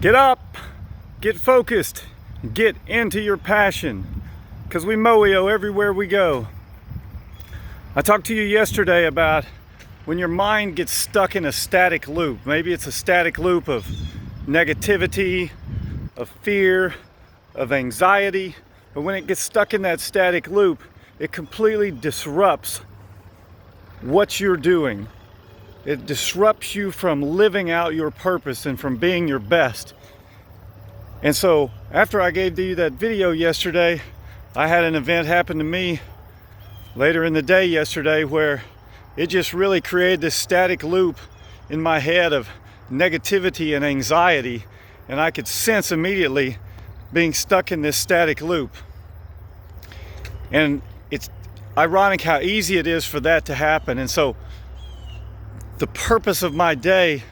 Get up, get focused, get into your passion, because we Moio everywhere we go. I talked to you yesterday about when your mind gets stuck in a static loop. Maybe it's a static loop of negativity, of fear, of anxiety, but when it gets stuck in that static loop, it completely disrupts what you're doing. It disrupts you from living out your purpose and from being your best. And so after I gave you that video yesterday, I had an event happen to me later in the day yesterday where it just really created this static loop in my head of negativity and anxiety, and I could sense immediately being stuck in this static loop. And it's ironic how easy it is for that to happen. And so the purpose of my day,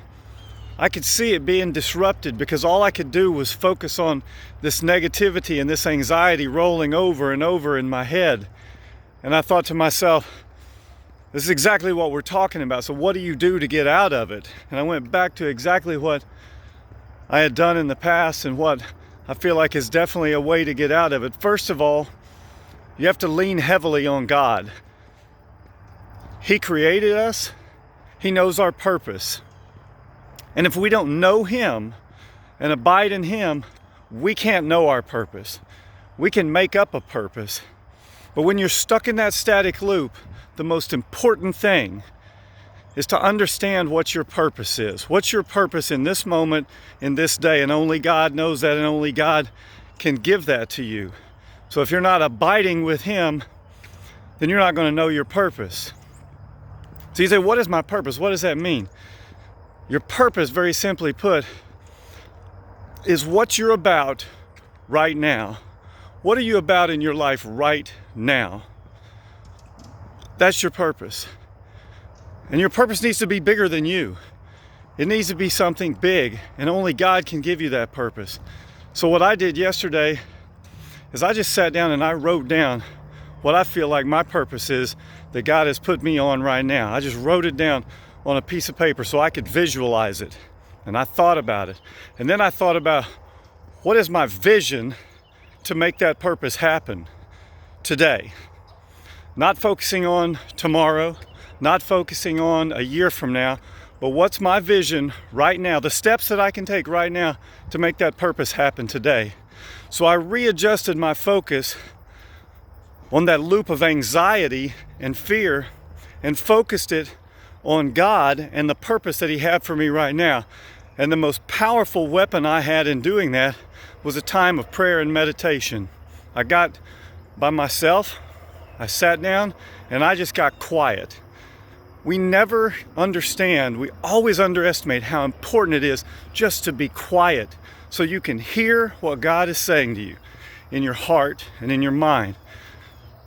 I could see it being disrupted because all I could do was focus on this negativity and this anxiety rolling over and over in my head. And I thought to myself, this is exactly what we're talking about. So what do you do to get out of it? And I went back to exactly what I had done in the past and what I feel like is definitely a way to get out of it. First of all, you have to lean heavily on God. He created us. He knows our purpose. And if we don't know Him and abide in Him, we can't know our purpose. We can make up a purpose. But when you're stuck in that static loop, the most important thing is to understand what your purpose is. What's your purpose in this moment, in this day? And only God knows that, and only God can give that to you. So if you're not abiding with Him, then you're not going to know your purpose. So you say, what is my purpose? What does that mean? Your purpose, very simply put, is what you're about right now. What are you about in your life right now? That's your purpose. And your purpose needs to be bigger than you. It needs to be something big, and only God can give you that purpose. So what I did yesterday is I just sat down and I wrote down what I feel like my purpose is that God has put me on right now. I just wrote it down on a piece of paper so I could visualize it. And I thought about it. And then I thought about, what is my vision to make that purpose happen today? Not focusing on tomorrow, not focusing on a year from now, but what's my vision right now, the steps that I can take right now to make that purpose happen today. So I readjusted my focus on that loop of anxiety and fear and focused it on God and the purpose that He had for me right now. And the most powerful weapon I had in doing that was a time of prayer and meditation. I got by myself, I sat down, and I just got quiet. We never understand, we always underestimate how important it is just to be quiet so you can hear what God is saying to you in your heart and in your mind.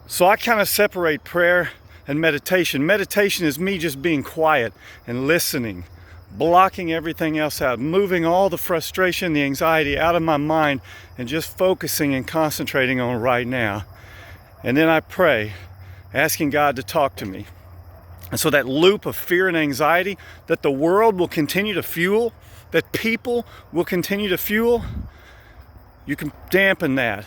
So I kind of separate prayer and meditation. Meditation is me just being quiet and listening, blocking everything else out, moving all the frustration, the anxiety out of my mind, and just focusing and concentrating on right now. And then I pray, asking God to talk to me. And so that loop of fear and anxiety that the world will continue to fuel, that people will continue to fuel, you can dampen that.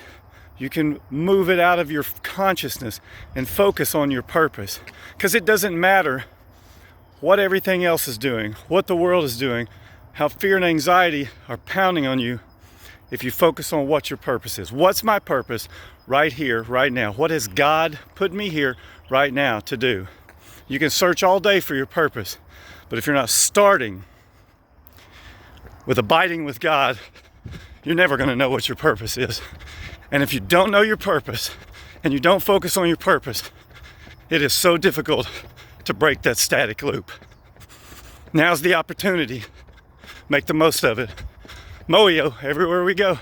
You can move it out of your consciousness and focus on your purpose. Because it doesn't matter what everything else is doing, what the world is doing, how fear and anxiety are pounding on you if you focus on what your purpose is. What's my purpose right here, right now? What has God put me here right now to do? You can search all day for your purpose, but if you're not starting with abiding with God, you're never going to know what your purpose is. And if you don't know your purpose and you don't focus on your purpose, it is so difficult to break that static loop. Now's the opportunity. Make the most of it. Moio, everywhere we go.